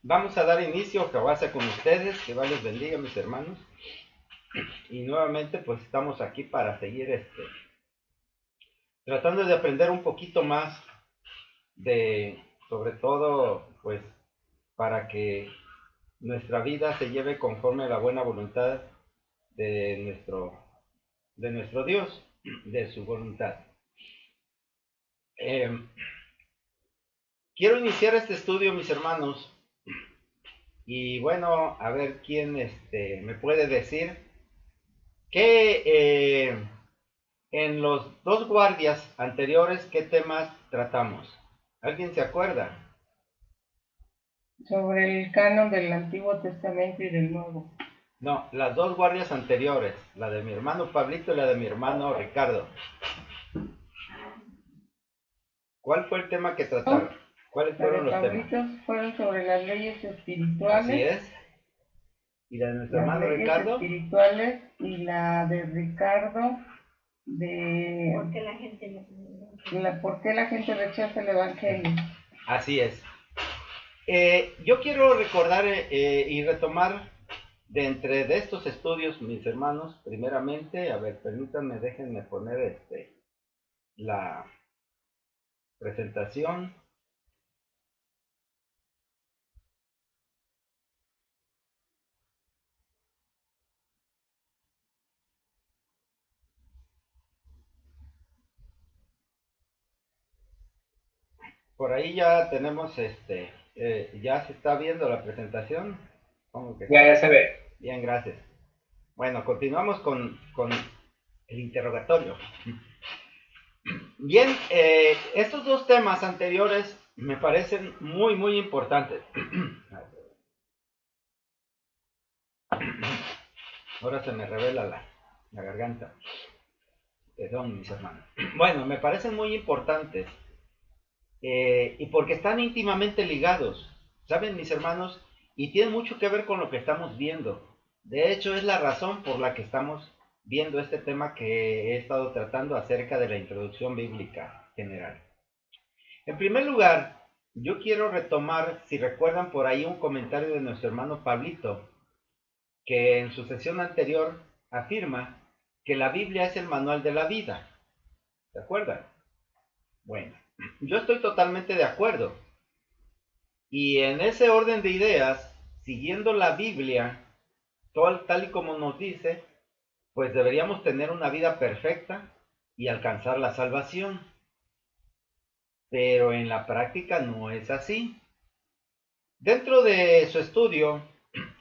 Vamos a dar inicio, Jehová sea con ustedes, que Dios les bendiga, mis hermanos. Y nuevamente, pues estamos aquí para seguir tratando de aprender un poquito más sobre todo, pues, para que nuestra vida se lleve conforme a la buena voluntad de nuestro Dios, de su voluntad. Quiero iniciar este estudio, mis hermanos, y bueno, a ver quién me puede decir que en los dos guardias anteriores, ¿qué temas tratamos? ¿Alguien se acuerda? Sobre el canon del Antiguo Testamento y del Nuevo. No, las dos guardias anteriores, la de mi hermano Pablito y la de mi hermano Ricardo. ¿Cuál fue el tema que trataron? ¿Cuáles La de fueron los temas? Pablitos fueron sobre las leyes Así espirituales, es. ¿Y la de nuestro las hermano leyes Ricardo? espirituales y la de Ricardo ¿Por qué la gente no? ¿por qué la gente rechaza el Evangelio? Así es. Yo quiero recordar y retomar de entre de estos estudios, mis hermanos, primeramente, a ver, permítanme, déjenme poner la presentación. Por ahí ya tenemos ya se está viendo la presentación. Supongo que Ya se ve. bien, gracias. Bueno, continuamos con el interrogatorio. Bien, estos dos temas anteriores me parecen muy, muy importantes. Ahora se me revela la garganta. Perdón, mis hermanos. Bueno, me parecen muy importantes y porque están íntimamente ligados, ¿saben, mis hermanos? Y tienen mucho que ver con lo que estamos viendo. De hecho, es la razón por la que estamos viendo este tema que he estado tratando acerca de la introducción bíblica general. En primer lugar, yo quiero retomar, si recuerdan por ahí, un comentario de nuestro hermano Pablito, que en su sesión anterior afirma que la Biblia es el manual de la vida. ¿Se acuerdan? Bueno, yo estoy totalmente de acuerdo. Y en ese orden de ideas, siguiendo la Biblia, tal y como nos dice, pues deberíamos tener una vida perfecta y alcanzar la salvación. Pero en la práctica no es así. Dentro de su estudio,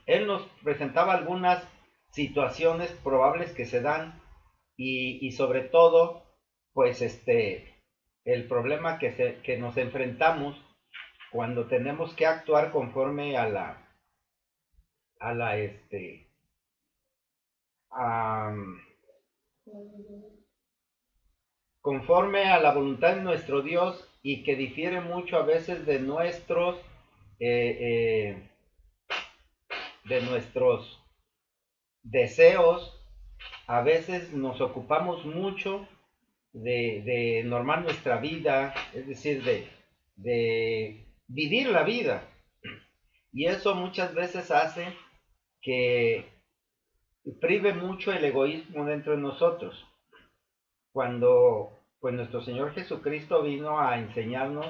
él nos presentaba algunas situaciones probables que se dan y sobre todo, pues el problema que nos enfrentamos cuando tenemos que actuar conforme a la a, conforme a la voluntad de nuestro Dios y que difiere mucho a veces eh, de nuestros deseos. A veces nos ocupamos mucho de normar nuestra vida, es decir, de vivir la vida. Y eso muchas veces hace que prive mucho el egoísmo dentro de nosotros. Cuando pues nuestro Señor Jesucristo vino a enseñarnos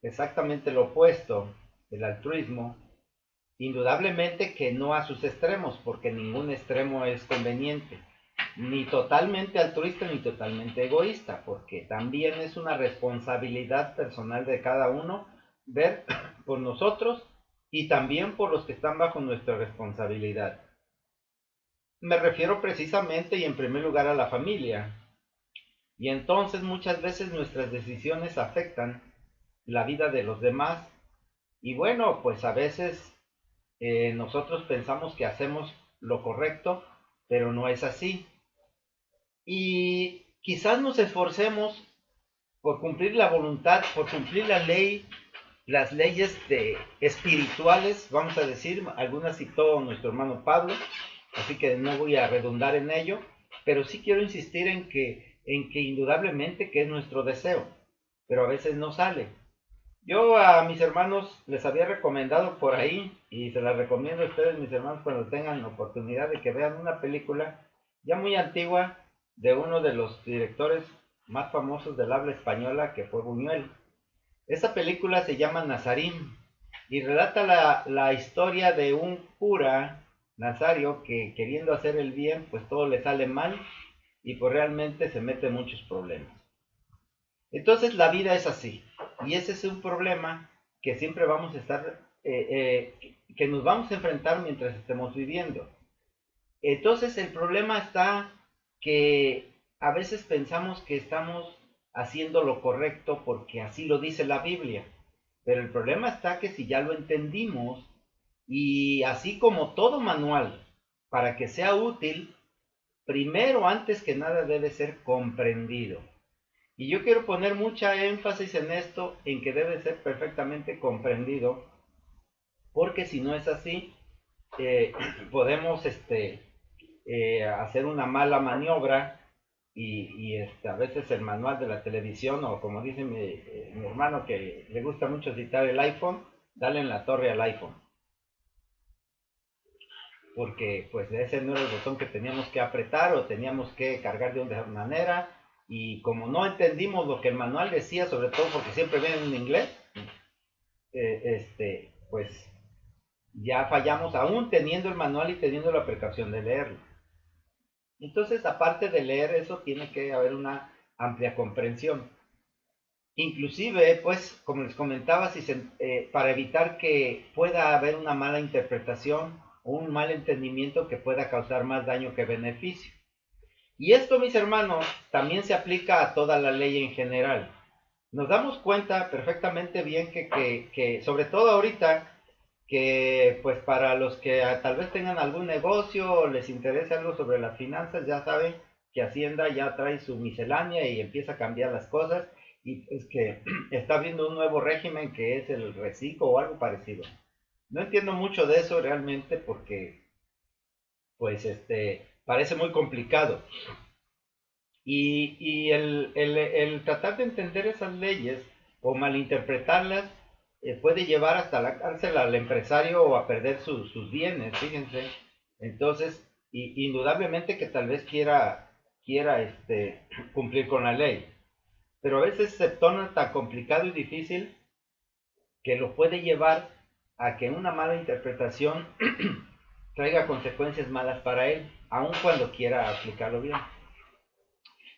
exactamente lo opuesto, el altruismo, indudablemente que no a sus extremos, porque ningún extremo es conveniente, ni totalmente altruista ni totalmente egoísta, porque también es una responsabilidad personal de cada uno ver por nosotros y también por los que están bajo nuestra responsabilidad. Me refiero precisamente y en primer lugar a la familia, y entonces muchas veces nuestras decisiones afectan la vida de los demás. Y bueno, pues a veces nosotros pensamos que hacemos lo correcto, pero no es así. Y quizás nos esforcemos por cumplir la voluntad, por cumplir la ley, las leyes espirituales, vamos a decir, algunas citó nuestro hermano Pablo, así que no voy a redundar en ello, pero sí quiero insistir en que indudablemente que es nuestro deseo, pero a veces no sale. Yo a mis hermanos les había recomendado por ahí, y se las recomiendo a ustedes, mis hermanos, cuando tengan oportunidad de que vean una película ya muy antigua de uno de los directores más famosos del habla española, que fue Buñuel. Esa película se llama Nazarín y relata la historia de un cura nazario que, queriendo hacer el bien, pues todo le sale mal y pues realmente se mete en muchos problemas. Entonces la vida es así, y ese es un problema que siempre vamos a estar, que nos vamos a enfrentar mientras estemos viviendo. Entonces el problema está que a veces pensamos que estamos haciendo lo correcto porque así lo dice la Biblia, pero el problema está que si ya lo entendimos, y así como todo manual, para que sea útil, primero, antes que nada, debe ser comprendido. Y yo quiero poner mucha énfasis en esto, en que debe ser perfectamente comprendido, porque si no es así, eh, podemos hacer una mala maniobra y a veces el manual de la televisión, o como dice mi hermano que le gusta mucho citar el iPhone, dale en la torre al iPhone. Porque pues ese no era el botón que teníamos que apretar o teníamos que cargar de una manera, y como no entendimos lo que el manual decía, sobre todo porque siempre viene en inglés, pues ya fallamos aún teniendo el manual y teniendo la precaución de leerlo. Entonces, aparte de leer eso, tiene que haber una amplia comprensión. Inclusive, pues, como les comentaba, para evitar que pueda haber una mala interpretación o un mal entendimiento que pueda causar más daño que beneficio. Y esto, mis hermanos, también se aplica a toda la ley en general. Nos damos cuenta perfectamente bien que sobre todo ahorita, que pues para los que tal vez tengan algún negocio o les interese algo sobre las finanzas, ya saben que Hacienda ya trae su miscelánea y empieza a cambiar las cosas, y es que está viendo un nuevo régimen que es el reciclo o algo parecido. No entiendo mucho de eso realmente porque pues parece muy complicado. Y el tratar de entender esas leyes o malinterpretarlas puede llevar hasta la cárcel al empresario o a perder sus bienes, fíjense. Entonces, indudablemente que tal vez quiera cumplir con la ley, pero a veces se torna tan complicado y difícil que lo puede llevar a que una mala interpretación traiga consecuencias malas para él, aun cuando quiera aplicarlo bien.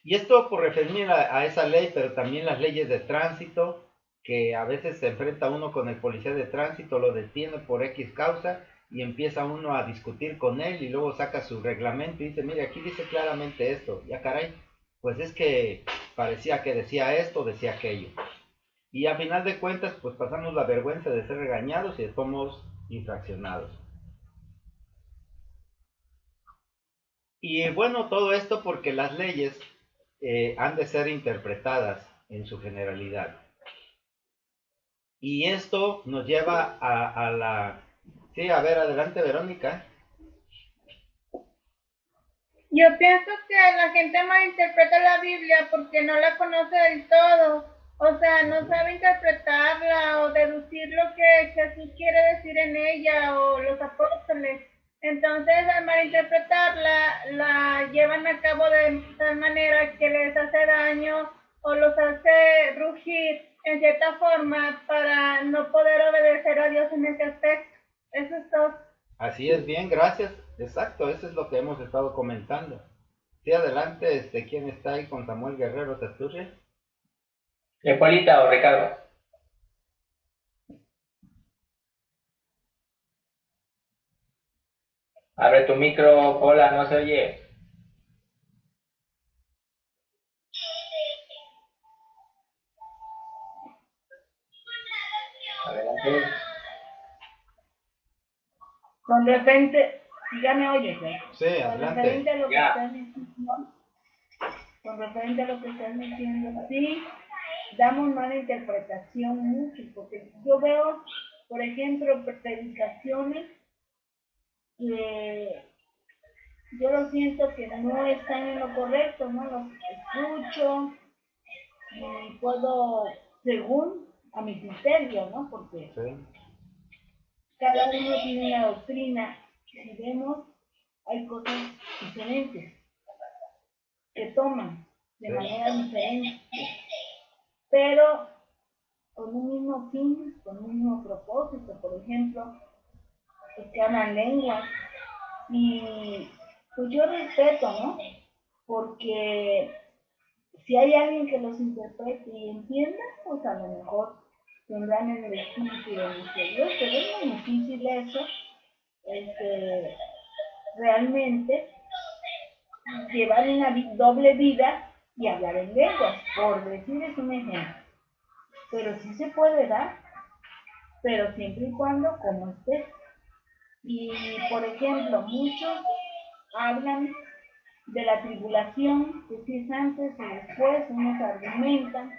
Y esto por referirme a esa ley, pero también las leyes de tránsito, que a veces se enfrenta uno con el policía de tránsito, lo detiene por X causa y empieza uno a discutir con él y luego saca su reglamento y dice, mire, aquí dice claramente esto. Ya caray, pues es que parecía que decía esto, decía aquello. Y a final de cuentas, pues pasamos la vergüenza de ser regañados y somos infraccionados. Y bueno, todo esto porque las leyes han de ser interpretadas en su generalidad. Y esto nos lleva a la... Sí, a ver, adelante, Verónica. Yo pienso que la gente malinterpreta la Biblia porque no la conoce del todo. O sea, no sabe interpretarla o deducir lo que Jesús quiere decir en ella o los apóstoles. Entonces, al malinterpretarla, la llevan a cabo de tal manera que les hace daño o los hace rugir en cierta forma para no poder obedecer a Dios en ese aspecto. Eso es todo. Así es, bien, gracias. Exacto, eso es lo que hemos estado comentando. Sí, adelante, ¿quién está ahí con Samuel Guerrero Tasturria? Polita o Ricardo. Abre tu micro, Pola, no se oye. Adelante. Con repente, ya me oyes, ¿eh? Sí, adelante. Con referente a lo que estás diciendo, con referente a lo que estás diciendo, sí, damos mala interpretación mucho, porque yo veo, por ejemplo, predicaciones que yo lo siento que no están en lo correcto, ¿no? Los escucho y puedo, según a mi criterio, ¿no? Porque Sí. cada uno tiene una doctrina. Si vemos, hay cosas diferentes que toman de manera diferente, pero con un mismo fin, con un mismo propósito. Por ejemplo, los que hablan lenguas, y pues yo respeto, ¿no? Porque si hay alguien que los interprete y entienda, pues a lo mejor tendrán el espíritu de nuestro Dios, pero es muy difícil eso, realmente llevar una doble vida y hablar en lenguas, por decir es un ejemplo. Pero sí se puede dar, pero siempre y cuando como esté. Y por ejemplo, muchos hablan de la tribulación, que si es antes o después, unos argumentan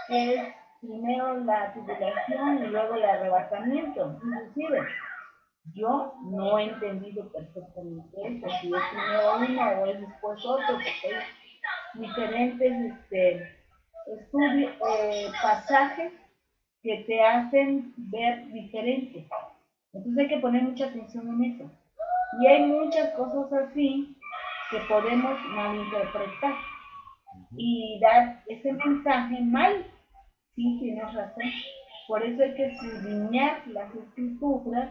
que es primero la tribulación y luego el arrebatamiento. Inclusive, yo no he entendido perfectamente eso, si es primero uno o es después otro, porque hay diferentes estudios, pasajes que te hacen ver diferente. Entonces hay que poner mucha atención en eso. Y hay muchas cosas así que podemos malinterpretar y dar ese mensaje mal. Sí, tienes razón. Por eso hay que escudriñar las escrituras,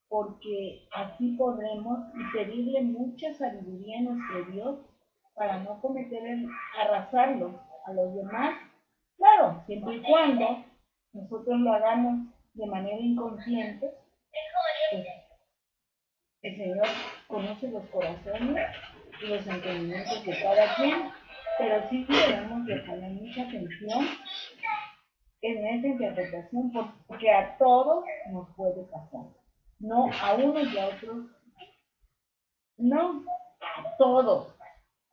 porque así podremos y pedirle mucha sabiduría a nuestro Dios para no cometer el arrasarlo a los demás. Claro, siempre y cuando nosotros lo hagamos de manera inconsciente, pues el Señor conoce los corazones y los entendimientos de cada quien, pero sí debemos de poner mucha atención en esa interpretación, porque a todos nos puede pasar. No a unos y a otros, no, a todos.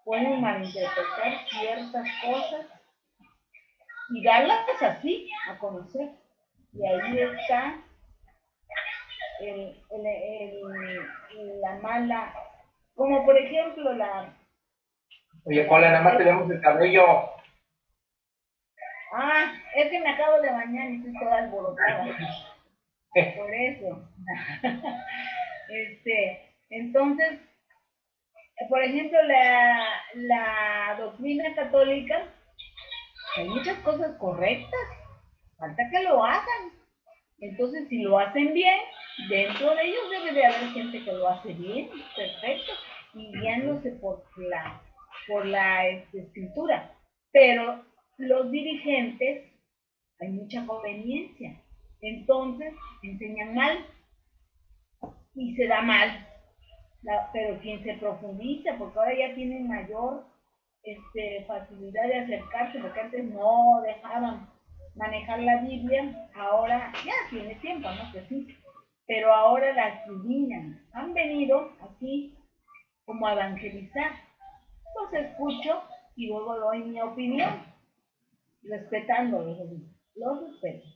Pueden malinterpretar ciertas cosas y darlas así a conocer. Y ahí está la mala, como por ejemplo la... Oye, Pola, nada más tenemos el cabello. Ah, es que me acabo de bañar y estoy toda alborotada. Por eso. Entonces, por ejemplo, la doctrina católica, hay muchas cosas correctas, falta que lo hagan. Entonces, si lo hacen bien, dentro de ellos debe de haber gente que lo hace bien, perfecto, y guiándose por la escritura. Pero los dirigentes, hay mucha conveniencia. Entonces, enseñan mal y se da mal. Pero quien se profundiza, porque ahora ya tienen mayor facilidad de acercarse, porque antes no dejaban manejar la Biblia, ahora ya tiene tiempo, ¿no? Que sí, pero ahora la escudriñan. Han venido aquí como a evangelizar. Los escucho y luego doy mi opinión, respetándolos, los respeto.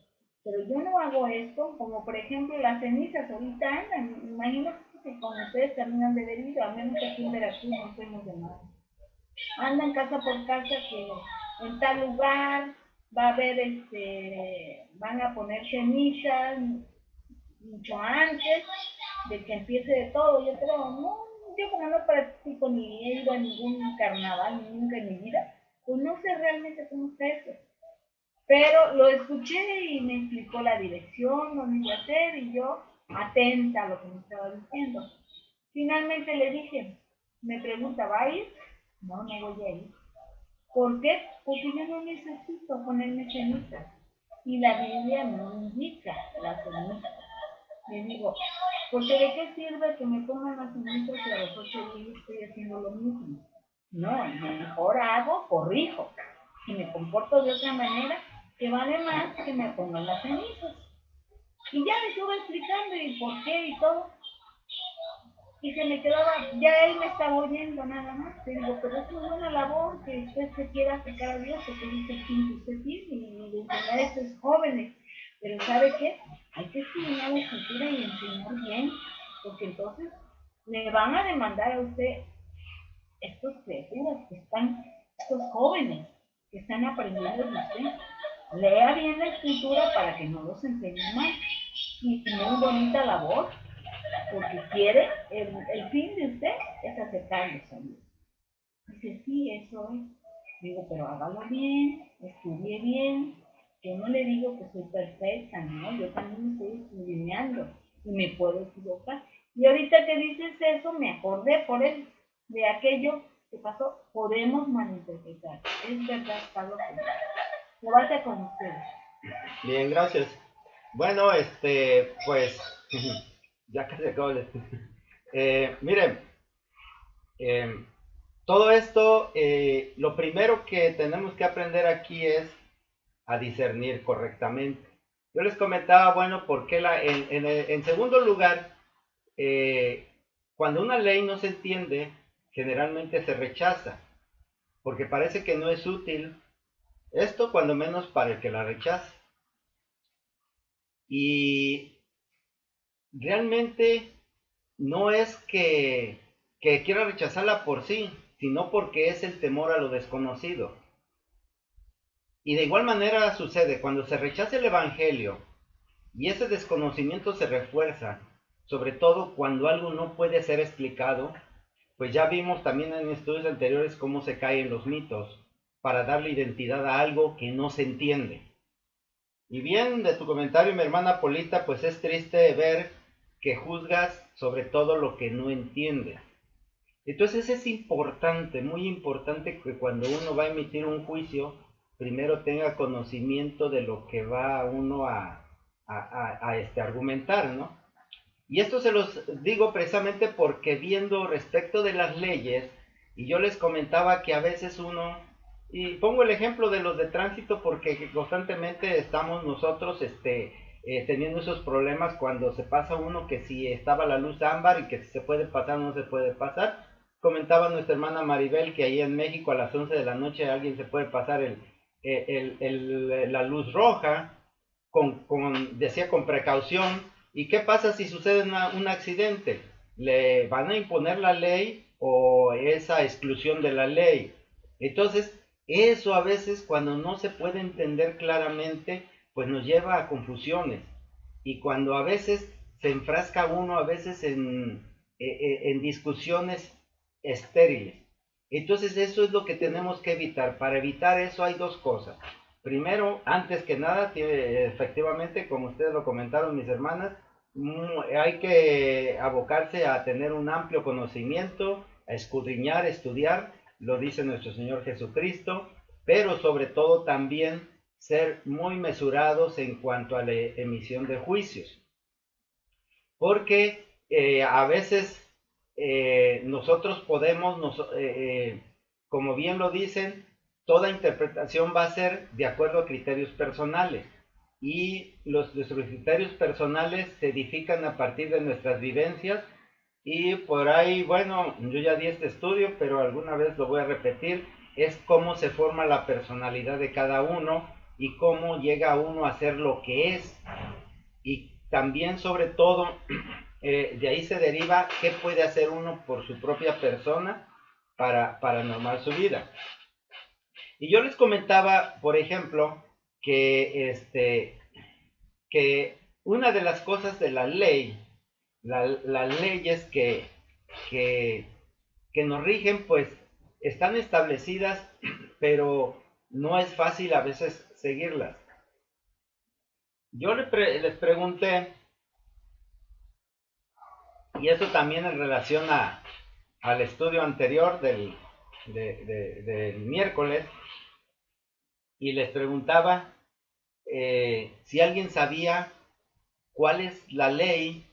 Pero yo no hago esto, como por ejemplo las cenizas ahorita andan, imagino que con ustedes también han de debido, a menos que aquí en Veracruz no tenemos de nada. Andan casa por casa que en tal lugar va a haber, van a poner cenizas mucho antes de que empiece de todo. Yo creo, no, yo como no practico ni he ido a ningún carnaval nunca en mi vida, pues no sé realmente cómo está eso. Pero lo escuché y me explicó la dirección, lo que iba a hacer, y yo atenta a lo que me estaba diciendo. Finalmente le dije, me pregunta, ¿va a ir? No, no voy a ir. ¿Por qué? Porque yo no necesito ponerme ceniza. Y la Biblia no indica la ceniza. Le digo, porque ¿de qué sirve que me pongan las cenizas si a los 8 días estoy haciendo lo mismo? No, mejor hago, corrijo. Y me comporto de otra manera que vale más que me pongan las cenizas. Y ya me estuve explicando y por qué y todo. Y se me quedaba, ya él me estaba oyendo nada más. Te digo, pero es una buena labor que usted se quiera acercar a Dios, porque dice el fin que usted tiene y enseñar a estos jóvenes. Pero ¿sabe qué? Hay que estudiar la escritura y enseñar bien, porque entonces le van a demandar a usted estos criaturas que están, estos jóvenes que están aprendiendo de usted. lea bien la escritura para que no los enseñe mal. Y muy bonita labor, porque quiere, el fin de usted es acercarlos a Dios. Dice, sí, eso es. Digo, pero hágalo bien, estudie bien. Yo no le digo que soy perfecta, ¿no? Yo también estoy estudiando y me puedo equivocar. Y ahorita que dices eso, me acordé por él de aquello que pasó. Podemos malinterpretar. Es verdad, Pablo. ¿Qué pasa con ustedes? Bien, gracias. Bueno, pues, ya que se acabó miren, todo esto, lo primero que tenemos que aprender aquí es a discernir correctamente. Yo les comentaba, bueno, porque en segundo lugar, cuando una ley no se entiende, generalmente se rechaza, porque parece que no es útil. Esto cuando menos para el que la rechaza. Y realmente no es que quiera rechazarla por sí, sino porque es el temor a lo desconocido. Y de igual manera sucede cuando se rechaza el Evangelio y ese desconocimiento se refuerza, sobre todo cuando algo no puede ser explicado, pues ya vimos también en estudios anteriores cómo se caen los mitos para darle identidad a algo que no se entiende. Y bien, de tu comentario, mi hermana Polita, pues es triste ver que juzgas sobre todo lo que no entiendes. Entonces es importante, muy importante que cuando uno va a emitir un juicio, primero tenga conocimiento de lo que va uno a argumentar, ¿no? Y esto se los digo precisamente porque viendo respecto de las leyes, y yo les comentaba que a veces uno, y pongo el ejemplo de los de tránsito porque constantemente estamos nosotros teniendo esos problemas cuando se pasa uno que si estaba la luz ámbar y que si se puede pasar o no se puede pasar. Comentaba nuestra hermana Maribel que ahí en México a las 11 de la noche alguien se puede pasar la luz roja, decía con precaución. ¿Y qué pasa si sucede un accidente? ¿Le van a imponer la ley o esa exclusión de la ley? Entonces, eso a veces cuando no se puede entender claramente, pues nos lleva a confusiones. Y cuando a veces se enfrasca uno a veces en discusiones estériles. Entonces eso es lo que tenemos que evitar. Para evitar eso hay dos cosas. Primero, antes que nada, efectivamente, como ustedes lo comentaron, mis hermanas, hay que abocarse a tener un amplio conocimiento, a escudriñar, estudiar, lo dice nuestro Señor Jesucristo, pero sobre todo también ser muy mesurados en cuanto a la emisión de juicios. Porque a veces nosotros podemos, como bien lo dicen, toda interpretación va a ser de acuerdo a criterios personales. Y nuestros criterios personales se edifican a partir de nuestras vivencias. Y por ahí, bueno, yo ya di este estudio, pero alguna vez lo voy a repetir, es cómo se forma la personalidad de cada uno y cómo llega uno a ser lo que es. Y también, sobre todo, de ahí se deriva qué puede hacer uno por su propia persona para normar su vida. Y yo les comentaba, por ejemplo, que una de las cosas de la ley, las leyes que nos rigen, pues están establecidas, pero no es fácil a veces seguirlas. Yo les pregunté, y eso también en relación al estudio anterior del miércoles, y les preguntaba si alguien sabía cuál es la ley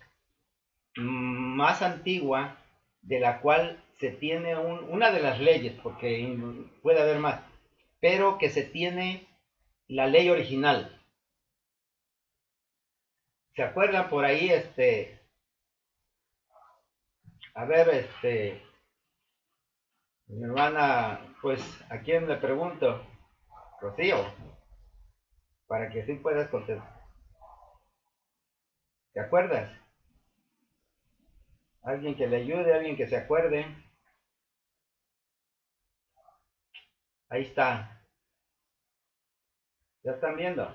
más antigua de la cual se tiene una de las leyes, porque puede haber más, pero que se tiene la ley original. ¿Se acuerdan por ahí? A ver, mi hermana, pues, ¿a quién le pregunto? Rocío, para que así puedas contestar. ¿Te acuerdas? Alguien que le ayude, alguien que se acuerde. Ahí está. ¿Ya están viendo?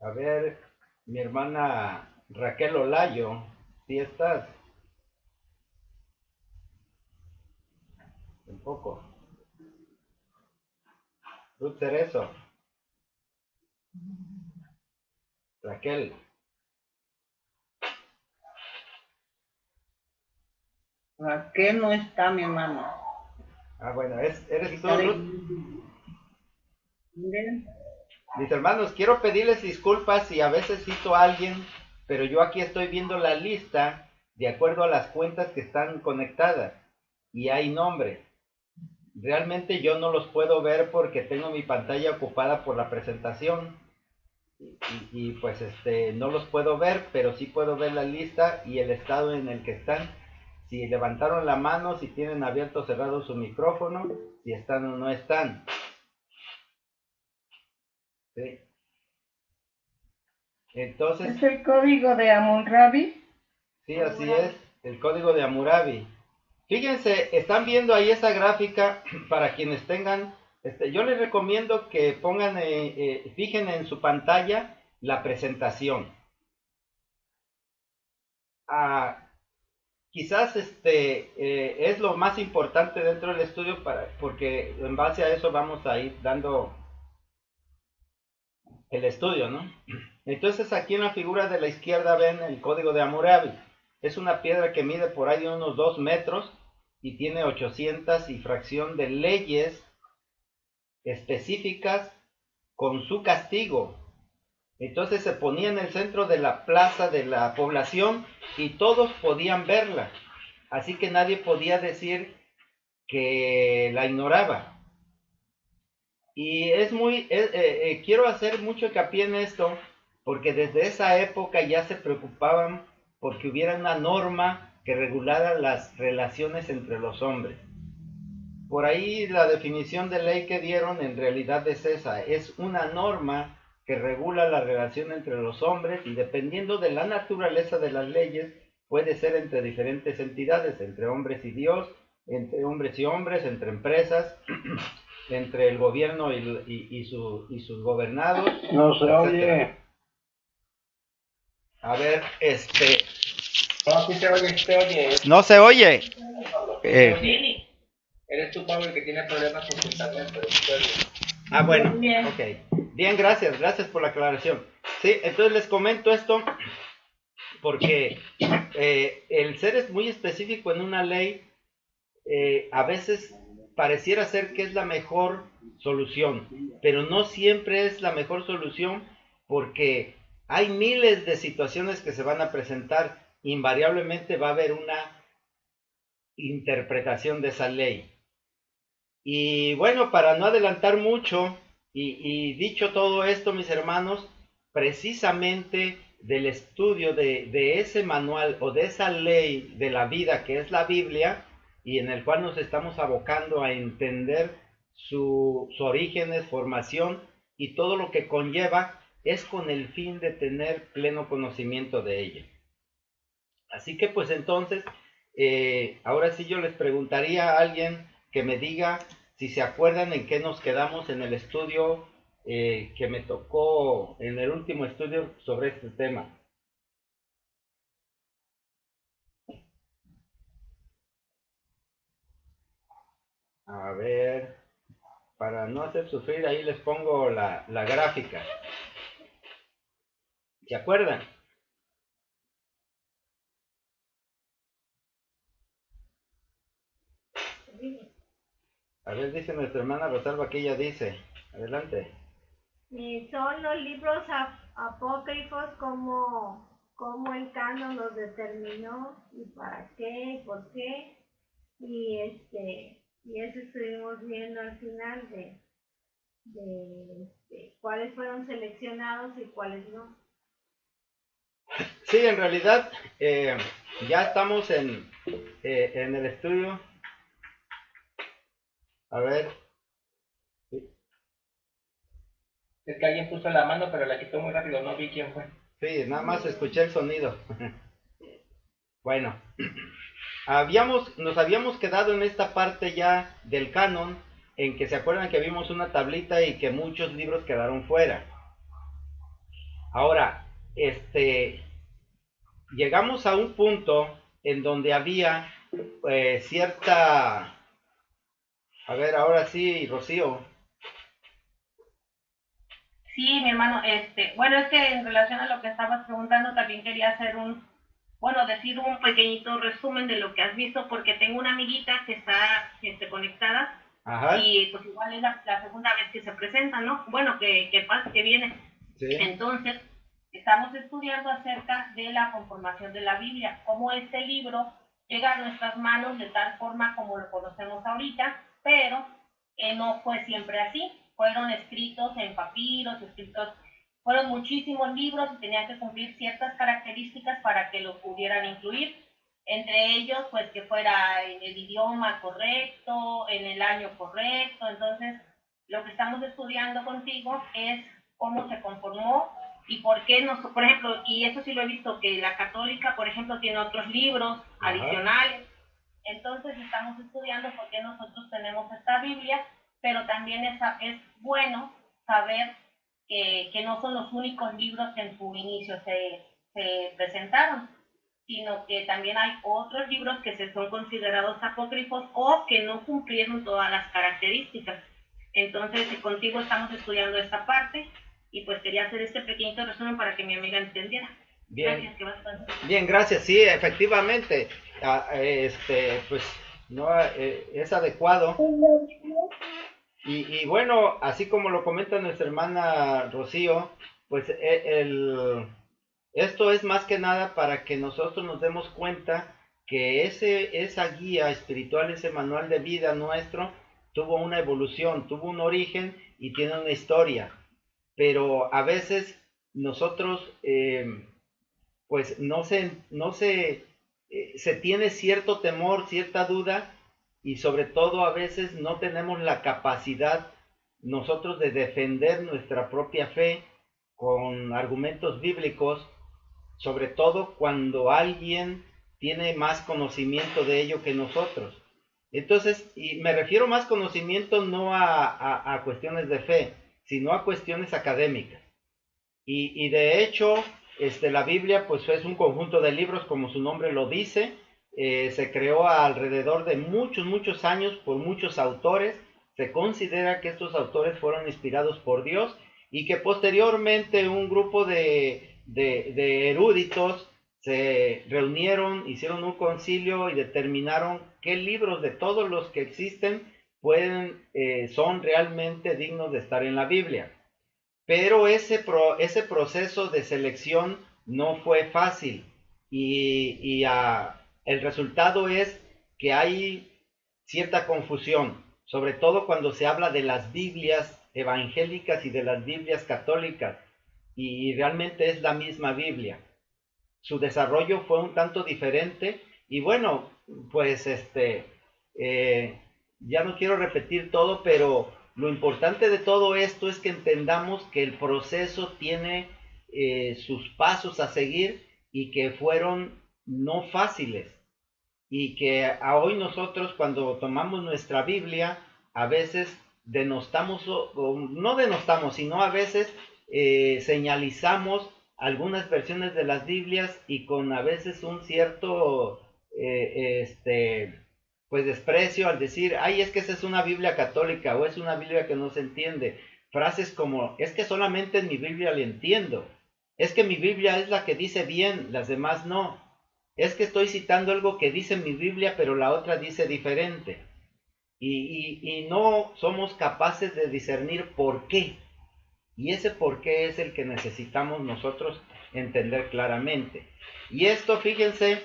A ver, mi hermana Raquel Olayo, ¿sí estás? Un poco. Ruth Cerezo. Raquel. Raquel no está, mi hermano. Ah, bueno, eres tú, Está de- Ruth. Miren, Mis hermanos, quiero pedirles disculpas si a veces cito a alguien, pero yo aquí estoy viendo la lista de acuerdo a las cuentas que están conectadas y hay nombres. Realmente yo no los puedo ver porque tengo mi pantalla ocupada por la presentación y pues no los puedo ver, pero sí puedo ver la lista y el estado en el que están. Si levantaron la mano, si tienen abierto o cerrado su micrófono, si están o no están. ¿Sí? Entonces, ¿es el código de Hammurabi? sí, así es, el código de Hammurabi. Fíjense, están viendo ahí esa gráfica para quienes tengan, yo les recomiendo que pongan, fijen en su pantalla la presentación. Ah, quizás es lo más importante dentro del estudio porque en base a eso vamos a ir dando el estudio, ¿no? Entonces aquí en la figura de la izquierda ven el código de Hammurabi. Es una piedra que mide por ahí de unos 2 metros y tiene 800 y fracción de leyes específicas con su castigo. Entonces se ponía en el centro de la plaza de la población y todos podían verla. Así que nadie podía decir que la ignoraba. Y quiero hacer mucho hincapié en esto, porque desde esa época ya se preocupaban porque hubiera una norma que regulara las relaciones entre los hombres. Por ahí la definición de ley que dieron en realidad es esa, es una norma que regula la relación entre los hombres y dependiendo de la naturaleza de las leyes, puede ser entre diferentes entidades, entre hombres y Dios, entre hombres y hombres, entre empresas, entre el gobierno y sus gobernados. No se etcétera. oye. A ver, No, sí se oye, se oye. no se oye. Eres tú, Pablo, el que tiene problemas con tu internet, pero sí se oye. Ah, bueno, Bien. ok. Bien, gracias por la aclaración. Sí, entonces les comento esto porque el ser es muy específico en una ley, a veces pareciera ser que es la mejor solución, pero no siempre es la mejor solución porque hay miles de situaciones que se van a presentar, invariablemente va a haber una interpretación de esa ley. Y bueno, para no adelantar mucho, y dicho todo esto, mis hermanos, precisamente del estudio de ese manual o de esa ley de la vida que es la Biblia, y en el cual nos estamos abocando a entender sus orígenes, formación y todo lo que conlleva, es con el fin de tener pleno conocimiento de ella. Así que pues entonces, ahora sí yo les preguntaría a alguien que me diga si se acuerdan en qué nos quedamos en el estudio que me tocó, en el último estudio sobre este tema. A ver, para no hacer sufrir, ahí les pongo la gráfica. ¿Se acuerdan? A ver, dice nuestra hermana Rosalba que ella dice. Adelante. Y son los libros apócrifos como el canon los determinó y para qué y por qué. Y eso estuvimos viendo al final de cuáles fueron seleccionados y cuáles no. Sí, en realidad ya estamos en el estudio. A ver. Es que alguien puso la mano, pero la quitó muy rápido, no vi quién fue. Sí, nada más escuché el sonido. Bueno, nos habíamos quedado en esta parte ya del canon, en que se acuerdan que vimos una tablita y que muchos libros quedaron fuera. Ahora, llegamos a un punto en donde había cierta... A ver, ahora sí, Rocío. Sí, mi hermano, bueno, es que en relación a lo que estabas preguntando, también quería hacer decir un pequeñito resumen de lo que has visto, porque tengo una amiguita que está conectada. Ajá. Y pues igual es la segunda vez que se presenta, ¿no? Bueno, que viene. Sí. Entonces, estamos estudiando acerca de la conformación de la Biblia, cómo este libro llega a nuestras manos de tal forma como lo conocemos ahorita, pero no fue siempre así. Fueron escritos en papiros, fueron muchísimos libros y tenían que cumplir ciertas características para que lo pudieran incluir. Entre ellos, pues que fuera en el idioma correcto, en el año correcto. Entonces, lo que estamos estudiando contigo es cómo se conformó y por qué, por ejemplo, y eso sí lo he visto, que la católica, por ejemplo, tiene otros libros adicionales. Entonces, estamos estudiando por qué nosotros tenemos esta Biblia, pero también es bueno saber que no son los únicos libros que en su inicio se presentaron, sino que también hay otros libros que se son considerados apócrifos o que no cumplieron todas las características. Entonces, contigo estamos estudiando esta parte y pues quería hacer este pequeñito resumen para que mi amiga entendiera. Bien. Gracias, que vas a... Bien, gracias. Sí, efectivamente, pues no es adecuado. Y bueno, así como lo comenta nuestra hermana Rocío, pues esto es más que nada para que nosotros nos demos cuenta que esa guía espiritual, ese manual de vida nuestro, tuvo una evolución, tuvo un origen y tiene una historia. Pero a veces nosotros, pues se tiene cierto temor, cierta duda, y sobre todo a veces no tenemos la capacidad nosotros de defender nuestra propia fe con argumentos bíblicos, sobre todo cuando alguien tiene más conocimiento de ello que nosotros. Entonces, y me refiero más conocimiento no a cuestiones de fe, sino a cuestiones académicas. Y de hecho, la Biblia pues es un conjunto de libros, como su nombre lo dice. Se creó alrededor de muchos años por muchos autores. Se considera que estos autores fueron inspirados por Dios y que posteriormente un grupo de eruditos se reunieron, hicieron un concilio y determinaron qué libros de todos los que existen son realmente dignos de estar en la Biblia. Pero ese proceso de selección no fue fácil y el resultado es que hay cierta confusión, sobre todo cuando se habla de las Biblias evangélicas y de las Biblias católicas, y realmente es la misma Biblia. Su desarrollo fue un tanto diferente y bueno, pues ya no quiero repetir todo, pero lo importante de todo esto es que entendamos que el proceso tiene sus pasos a seguir y que fueron no fáciles y que a hoy nosotros cuando tomamos nuestra Biblia a veces denostamos, o no denostamos, sino a veces señalizamos algunas versiones de las Biblias y con a veces un cierto pues desprecio al decir, ay, es que esa es una Biblia católica o es una Biblia que no se entiende. Frases como, es que solamente en mi Biblia le entiendo. Es que mi Biblia es la que dice bien, las demás no. Es que estoy citando algo que dice mi Biblia, pero la otra dice diferente. Y no somos capaces de discernir por qué. Y ese por qué es el que necesitamos nosotros entender claramente. Y esto, fíjense,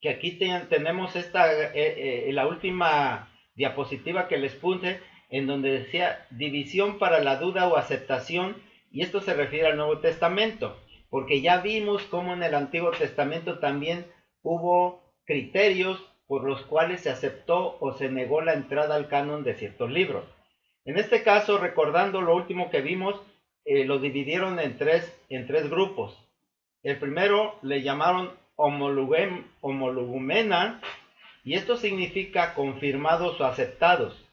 que aquí tenemos la última diapositiva que les puse, en donde decía división para la duda o aceptación, y esto se refiere al Nuevo Testamento, porque ya vimos cómo en el Antiguo Testamento también hubo criterios por los cuales se aceptó o se negó la entrada al canon de ciertos libros. En este caso, recordando lo último que vimos, lo dividieron en tres grupos. El primero le llamaron homologumena, y esto significa confirmados o aceptados.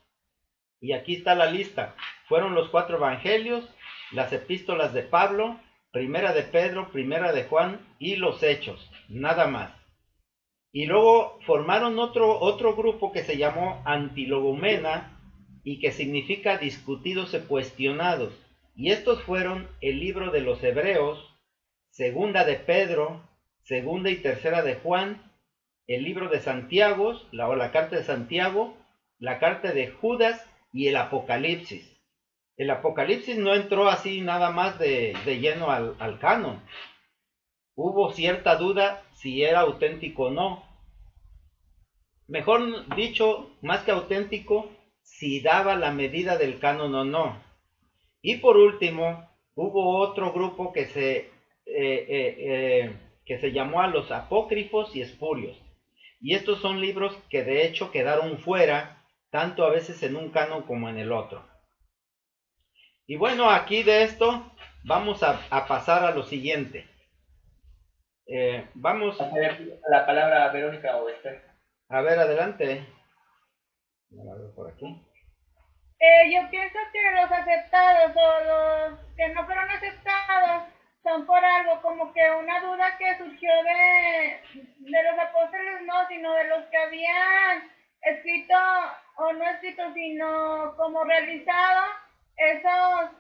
Y aquí está la lista. Fueron los 4 evangelios, las epístolas de Pablo, primera de Pedro, primera de Juan y los Hechos, nada más. Y luego formaron otro grupo que se llamó antilogumena, y que significa discutidos y cuestionados. Y estos fueron el libro de los Hebreos, segunda de Pedro, segunda y tercera de Juan, el libro de Santiago, la carta de Santiago, la carta de Judas y el Apocalipsis. El Apocalipsis no entró así nada más de lleno al canon. Hubo cierta duda si era auténtico o no. Mejor dicho, más que auténtico, si daba la medida del canon o no. Y por último, hubo otro grupo que se llamó a los apócrifos y espurios. Y estos son libros que de hecho quedaron fuera, tanto a veces en un canon como en el otro. Y bueno, aquí de esto vamos a pasar a lo siguiente. Vamos a ver la palabra a Verónica o Esther. A ver, adelante. A ver por aquí. Yo pienso que los aceptados o los que no fueron aceptados son por algo, como que una duda que surgió de los apóstoles, no, sino de los que habían escrito, o no escrito, sino como realizado esos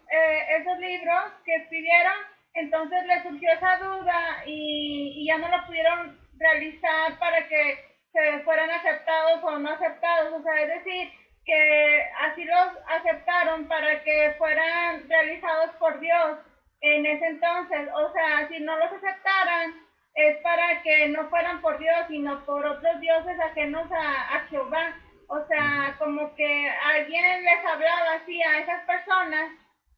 libros que escribieron. Entonces les surgió esa duda y ya no lo pudieron realizar para que se fueran aceptados o no aceptados. O sea, es decir, que así los aceptaron para que fueran realizados por Dios en ese entonces. O sea, si no los aceptaran es para que no fueran por Dios, sino por otros dioses ajenos a Jehová. O sea, como que alguien les hablaba así a esas personas,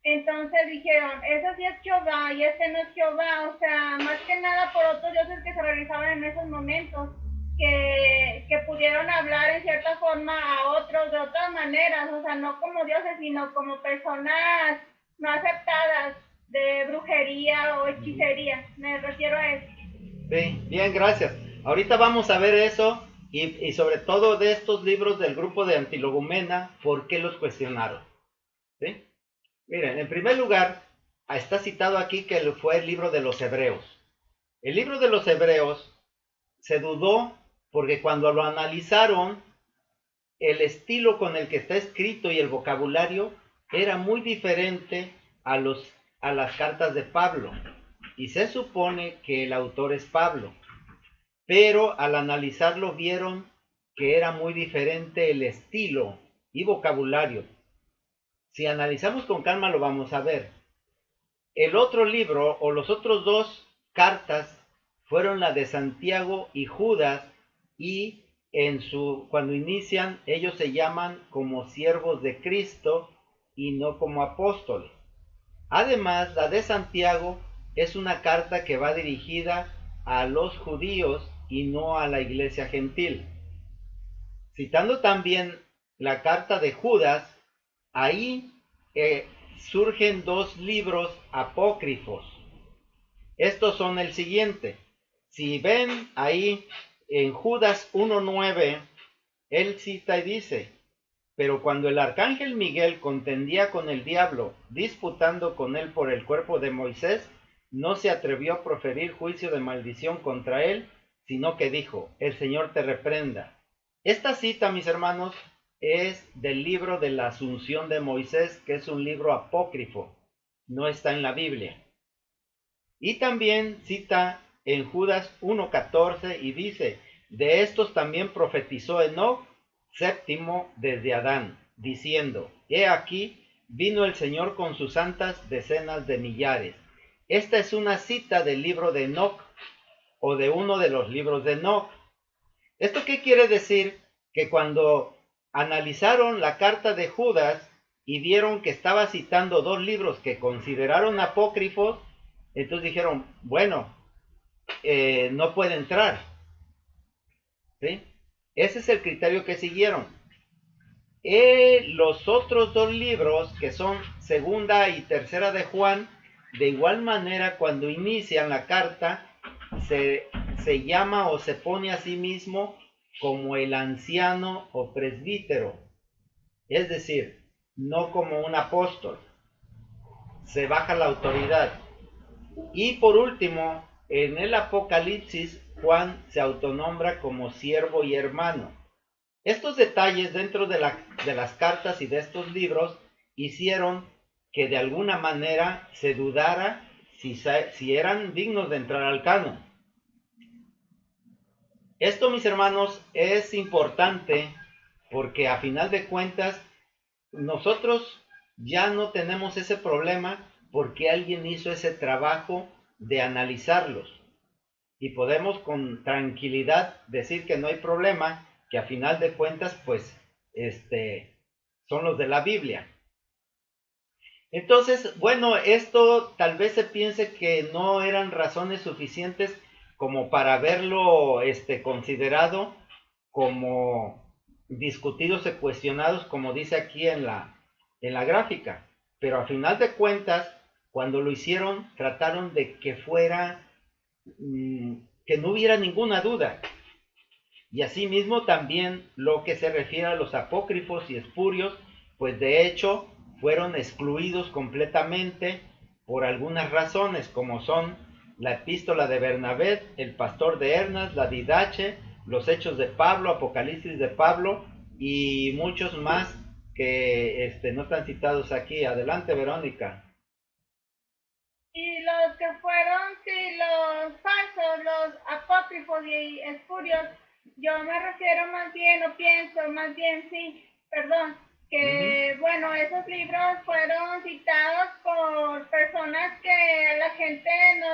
entonces dijeron, eso sí es Jehová y este no es Jehová. O sea, más que nada por otros dioses que se realizaban en esos momentos, que pudieron hablar en cierta forma a otros de otras maneras, o sea, no como dioses, sino como personas no aceptadas de brujería o hechicería. Me refiero a eso. Sí, bien, gracias. Ahorita vamos a ver eso y sobre todo de estos libros del grupo de Antilogumena, ¿por qué los cuestionaron? ¿Sí? Miren, en primer lugar, está citado aquí que fue el libro de los Hebreos. El libro de los Hebreos se dudó porque cuando lo analizaron, el estilo con el que está escrito y el vocabulario era muy diferente a las cartas de Pablo. Y se supone que el autor es Pablo. Pero al analizarlo vieron que era muy diferente el estilo y vocabulario. Si analizamos con calma lo vamos a ver. El otro libro o los otros 2 cartas fueron la de Santiago y Judas, y cuando inician ellos se llaman como siervos de Cristo y no como apóstoles. Además, la de Santiago es una carta que va dirigida a los judíos y no a la iglesia gentil. Citando también la carta de Judas, ahí surgen 2 libros apócrifos. Estos son el siguiente. Si ven ahí en Judas 1:9, él cita y dice: pero cuando el arcángel Miguel contendía con el diablo, disputando con él por el cuerpo de Moisés, no se atrevió a proferir juicio de maldición contra él, sino que dijo: el Señor te reprenda. Esta cita, mis hermanos, es del libro de la Asunción de Moisés, que es un libro apócrifo, no está en la Biblia. Y también cita en Judas 1:14 y dice: de estos también profetizó Enoc, séptimo desde Adán, diciendo: he aquí, vino el Señor con sus santas decenas de millares. Esta es una cita del libro de Enoc, o de uno de los libros de Enoc. ¿Esto qué quiere decir? Que cuando analizaron la carta de Judas y vieron que estaba citando 2 libros que consideraron apócrifos, entonces dijeron: bueno, no puede entrar. ¿Sí? Ese es el criterio que siguieron. Los otros dos libros, que son segunda y tercera de Juan, de igual manera cuando inician la carta, se llama o se pone a sí mismo como el anciano o presbítero, es decir, no como un apóstol, se baja la autoridad. Y por último, en el Apocalipsis, Juan se autonombra como siervo y hermano. Estos detalles dentro de las cartas y de estos libros hicieron que de alguna manera se dudara si eran dignos de entrar al canon. Esto, mis hermanos, es importante porque a final de cuentas nosotros ya no tenemos ese problema porque alguien hizo ese trabajo de analizarlos y podemos con tranquilidad decir que no hay problema, que a final de cuentas pues son los de la Biblia. Entonces, bueno, esto tal vez se piense que no eran razones suficientes como para haberlo considerado como discutidos y cuestionados, como dice aquí en la gráfica. Pero a final de cuentas, cuando lo hicieron, trataron de que fuera, que no hubiera ninguna duda. Y asimismo también lo que se refiere a los apócrifos y espurios, pues de hecho fueron excluidos completamente por algunas razones, como son la epístola de Bernabé, el pastor de Hermas, la Didache, los hechos de Pablo, Apocalipsis de Pablo y muchos más que no están citados aquí. Adelante, Verónica. Y los que fueron, sí, los falsos, los apócrifos y espurios, yo me refiero más bien, o pienso más bien, sí, perdón, que bueno, esos libros fueron citados por personas que la gente no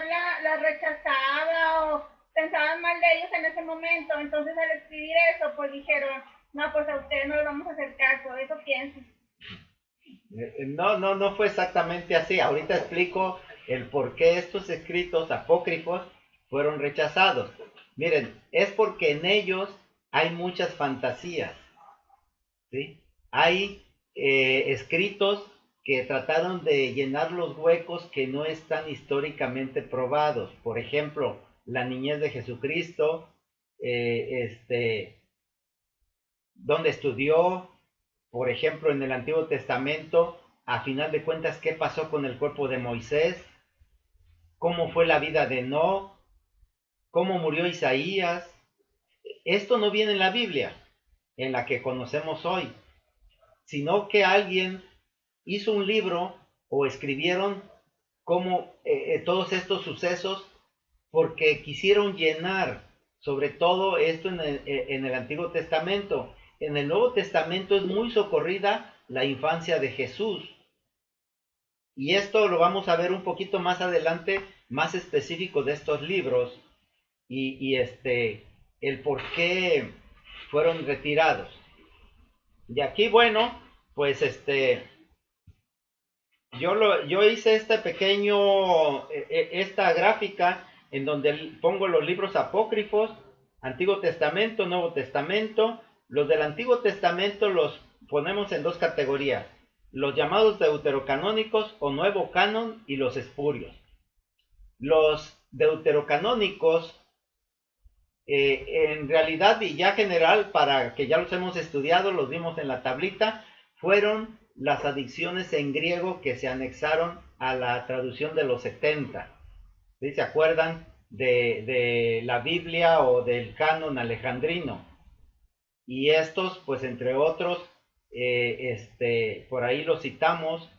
la rechazaba o pensaban mal de ellos en ese momento. Entonces al escribir eso, pues dijeron, no, pues a ustedes no les vamos a hacer caso, eso pienso. No fue exactamente así. Ahorita explico el por qué estos escritos apócrifos fueron rechazados. Miren, es porque en ellos hay muchas fantasías, ¿sí? Hay escritos que trataron de llenar los huecos que no están históricamente probados. Por ejemplo, la niñez de Jesucristo, dónde estudió, por ejemplo, en el Antiguo Testamento, a final de cuentas, qué pasó con el cuerpo de Moisés, cómo fue la vida de Enoc, cómo murió Isaías. Esto no viene en la Biblia, en la que conocemos hoy, sino que alguien hizo un libro o escribieron como todos estos sucesos porque quisieron llenar sobre todo esto en el Antiguo Testamento. En el Nuevo Testamento es muy socorrida la infancia de Jesús. Y esto lo vamos a ver un poquito más adelante, más específico de estos libros y el por qué fueron retirados. Y aquí, bueno, pues yo hice esta gráfica en donde pongo los libros apócrifos, Antiguo Testamento, Nuevo Testamento. Los del Antiguo Testamento los ponemos en dos categorías: los llamados deuterocanónicos o nuevo canon y los espurios. Los deuterocanónicos, en realidad y ya general, para que ya los hemos estudiado, los vimos en la tablita, fueron las adiciones en griego que se anexaron a la traducción de los 70. ¿Sí? ¿Se acuerdan de la Biblia o del canon alejandrino? Y estos, pues entre otros, por ahí los citamos,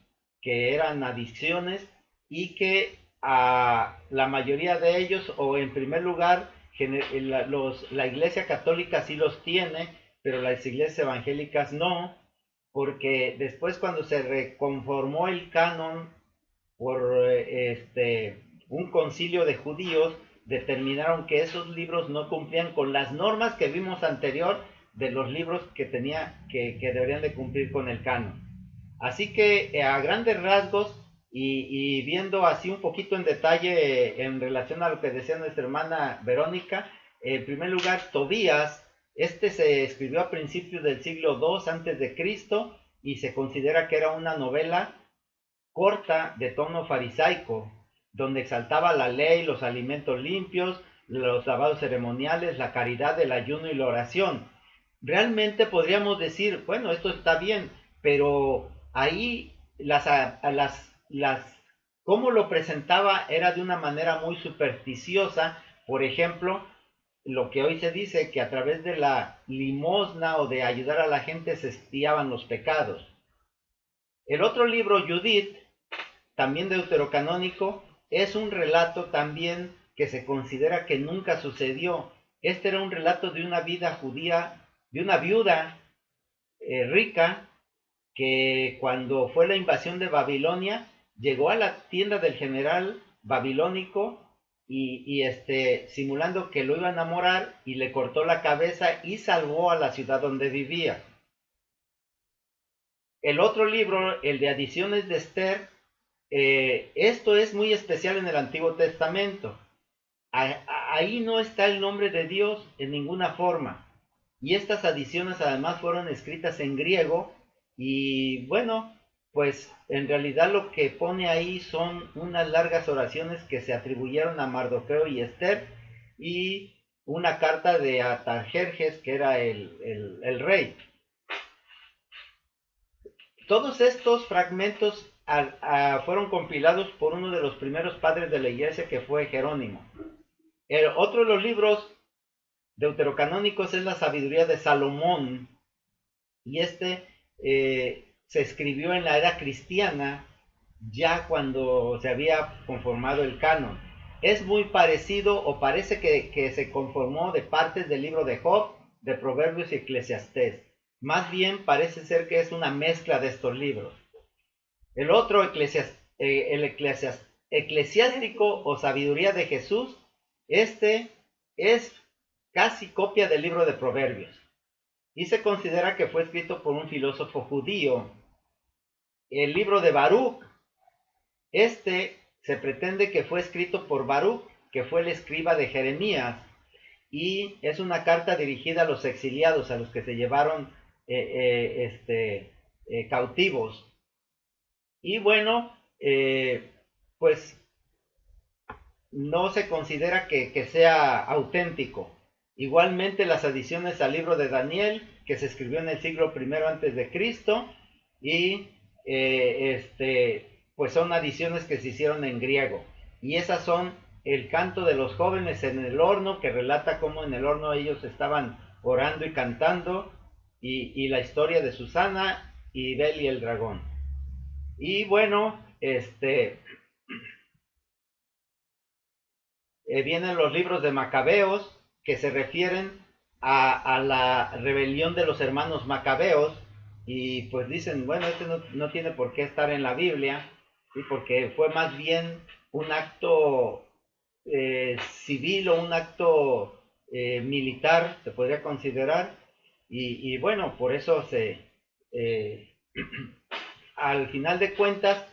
que eran adiciones y que a la mayoría de ellos, o en primer lugar, la Iglesia Católica sí los tiene, pero las iglesias evangélicas no, porque después cuando se reconformó el canon por un concilio de judíos, determinaron que esos libros no cumplían con las normas que vimos anterior de los libros que deberían de cumplir con el canon. Así que a grandes rasgos y viendo así un poquito en detalle en relación a lo que decía nuestra hermana Verónica, en primer lugar, Tobías Este se escribió a principios del siglo II antes de Cristo y se considera que era una novela corta de tono farisaico, donde exaltaba la ley, los alimentos limpios, los lavados ceremoniales, la caridad, el ayuno y la oración. Realmente podríamos decir, bueno, esto está bien, pero ahí cómo lo presentaba era de una manera muy supersticiosa. Por ejemplo, lo que hoy se dice que a través de la limosna o de ayudar a la gente se expiaban los pecados. El otro libro, Judith, también deuterocanónico, es un relato también que se considera que nunca sucedió. Este era un relato de una vida judía, de una viuda rica, que cuando fue la invasión de Babilonia, llegó a la tienda del general babilónico y simulando que lo iba a enamorar, y le cortó la cabeza y salvó a la ciudad donde vivía. El otro libro, el de Adiciones de Esther, esto es muy especial en el Antiguo Testamento. Ahí no está el nombre de Dios en ninguna forma. Y estas adiciones además fueron escritas en griego. Y bueno, pues en realidad lo que pone ahí son unas largas oraciones que se atribuyeron a Mardoqueo y Esther, y una carta de Artajerjes, que era el rey. Todos estos fragmentos fueron compilados por uno de los primeros padres de la iglesia, que fue Jerónimo. Otro de los libros deuterocanónicos es la Sabiduría de Salomón, y se escribió en la era cristiana, ya cuando se había conformado el canon. Es muy parecido, o parece que se conformó de partes del libro de Job, de Proverbios y Eclesiastés. Más bien parece ser que es una mezcla de estos libros. El otro, Eclesiástico o Sabiduría de Jesús, es casi copia del libro de Proverbios, y se considera que fue escrito por un filósofo judío. El libro de Baruch, se pretende que fue escrito por Baruch, que fue el escriba de Jeremías, y es una carta dirigida a los exiliados, a los que se llevaron cautivos. Y bueno, pues no se considera que sea auténtico. Igualmente las adiciones al libro de Daniel, que se escribió en el siglo I antes de Cristo, y pues son adiciones que se hicieron en griego. Y esas son el canto de los jóvenes en el horno, que relata cómo en el horno ellos estaban orando y cantando, y la historia de Susana y Bel y el dragón. Y bueno, vienen los libros de Macabeos, que se refieren a la rebelión de los hermanos Macabeos, y pues dicen, bueno, no tiene por qué estar en la Biblia, ¿sí? Porque fue más bien un acto civil, o un acto militar, se podría considerar, y bueno, por eso al final de cuentas,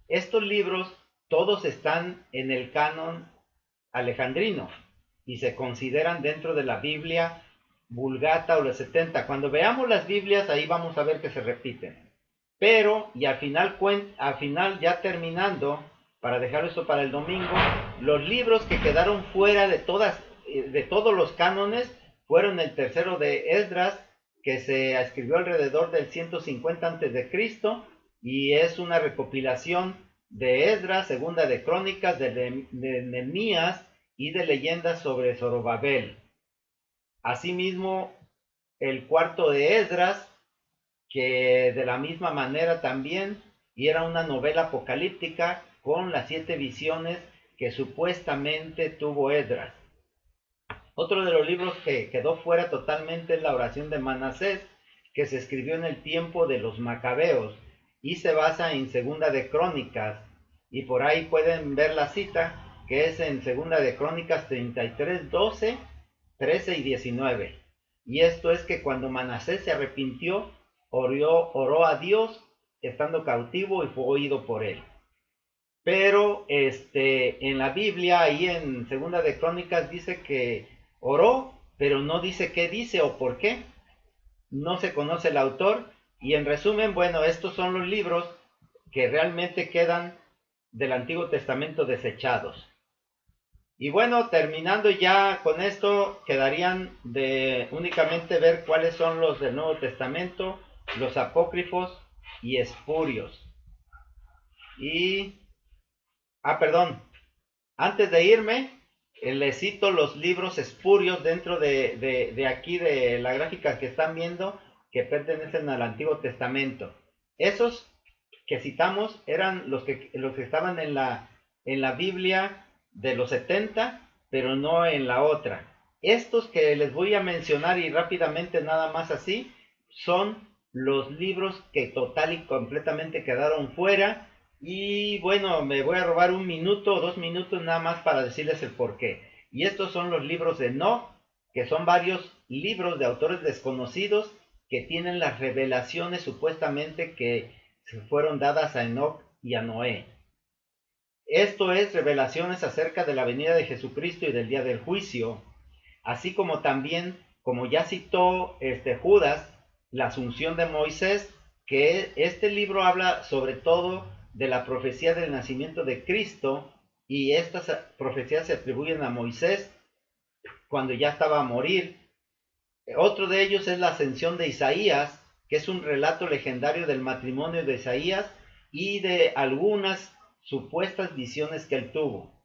estos libros todos están en el canon alejandrino y se consideran dentro de la Biblia Vulgata o los 70. Cuando veamos las Biblias, ahí vamos a ver que se repiten. Pero, y al final ya terminando, para dejar esto para el domingo, los libros que quedaron fuera de todos los cánones fueron el tercero de Esdras, que se escribió alrededor del 150 a.C., y es una recopilación de Esdras, segunda de Crónicas, de Nehemías y de leyendas sobre Zorobabel. Asimismo, el cuarto de Esdras, que de la misma manera también, y era una novela apocalíptica con las 7 visiones que supuestamente tuvo Esdras. Otro de los libros que quedó fuera totalmente es la oración de Manasés, que se escribió en el tiempo de los Macabeos y se basa en segunda de Crónicas, y por ahí pueden ver la cita, que es en segunda de Crónicas 33, 12, 13 y 19. Y esto es que cuando Manasés se arrepintió, oró a Dios estando cautivo y fue oído por él. Pero en la Biblia, ahí en segunda de Crónicas, dice que oró pero no dice qué dice o por qué. No se conoce el autor. Y en resumen, bueno, estos son los libros que realmente quedan del Antiguo Testamento desechados. Y bueno, terminando ya con esto, quedarían de únicamente ver cuáles son los del Nuevo Testamento, los apócrifos y espurios. Y, perdón, antes de irme, les cito los libros espurios dentro de aquí, de la gráfica que están viendo, que pertenecen al Antiguo Testamento. Esos que citamos eran los que estaban en la Biblia de los 70, pero no en la otra. Estos que les voy a mencionar y rápidamente nada más así, son los libros que total y completamente quedaron fuera. Y bueno, me voy a robar 1 minuto o 2 minutos nada más para decirles el porqué. Y estos son los libros de Enoch, que son varios libros de autores desconocidos que tienen las revelaciones supuestamente que se fueron dadas a Enoch y a Noé. Esto es revelaciones acerca de la venida de Jesucristo y del día del juicio, así como también, como ya citó Judas, la asunción de Moisés, que este libro habla sobre todo de la profecía del nacimiento de Cristo, y estas profecías se atribuyen a Moisés cuando ya estaba a morir. Otro de ellos es la ascensión de Isaías, que es un relato legendario del matrimonio de Isaías y de algunas supuestas visiones que él tuvo.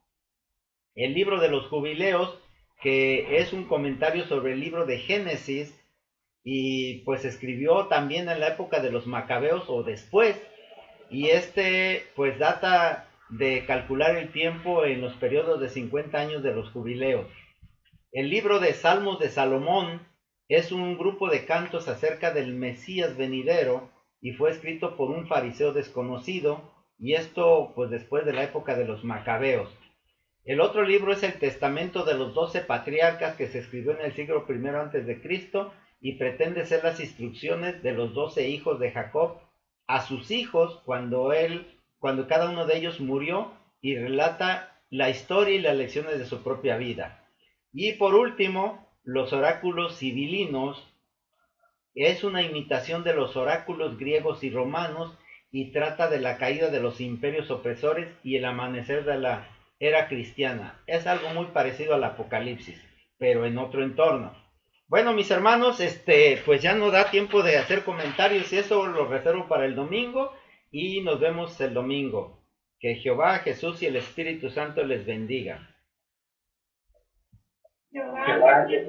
El libro de los jubileos, que es un comentario sobre el libro de Génesis, y pues escribió también en la época de los macabeos o después, y pues data de calcular el tiempo en los periodos de 50 años de los jubileos. El libro de Salmos de Salomón es un grupo de cantos acerca del Mesías venidero y fue escrito por un fariseo desconocido, y esto pues después de la época de los macabeos. El otro libro es el Testamento de los 12 patriarcas, que se escribió en el siglo I antes de Cristo y pretende ser las instrucciones de los 12 hijos de Jacob a sus hijos cuando cada uno de ellos murió, y relata la historia y las lecciones de su propia vida. Y por último, los oráculos sibilinos es una imitación de los oráculos griegos y romanos y trata de la caída de los imperios opresores y el amanecer de la era cristiana. Es algo muy parecido al Apocalipsis, pero en otro entorno. Bueno, mis hermanos, pues ya no da tiempo de hacer comentarios y eso lo reservo para el domingo, y nos vemos el domingo. Que Jehová, Jesús y el Espíritu Santo les bendiga. Jehová, Que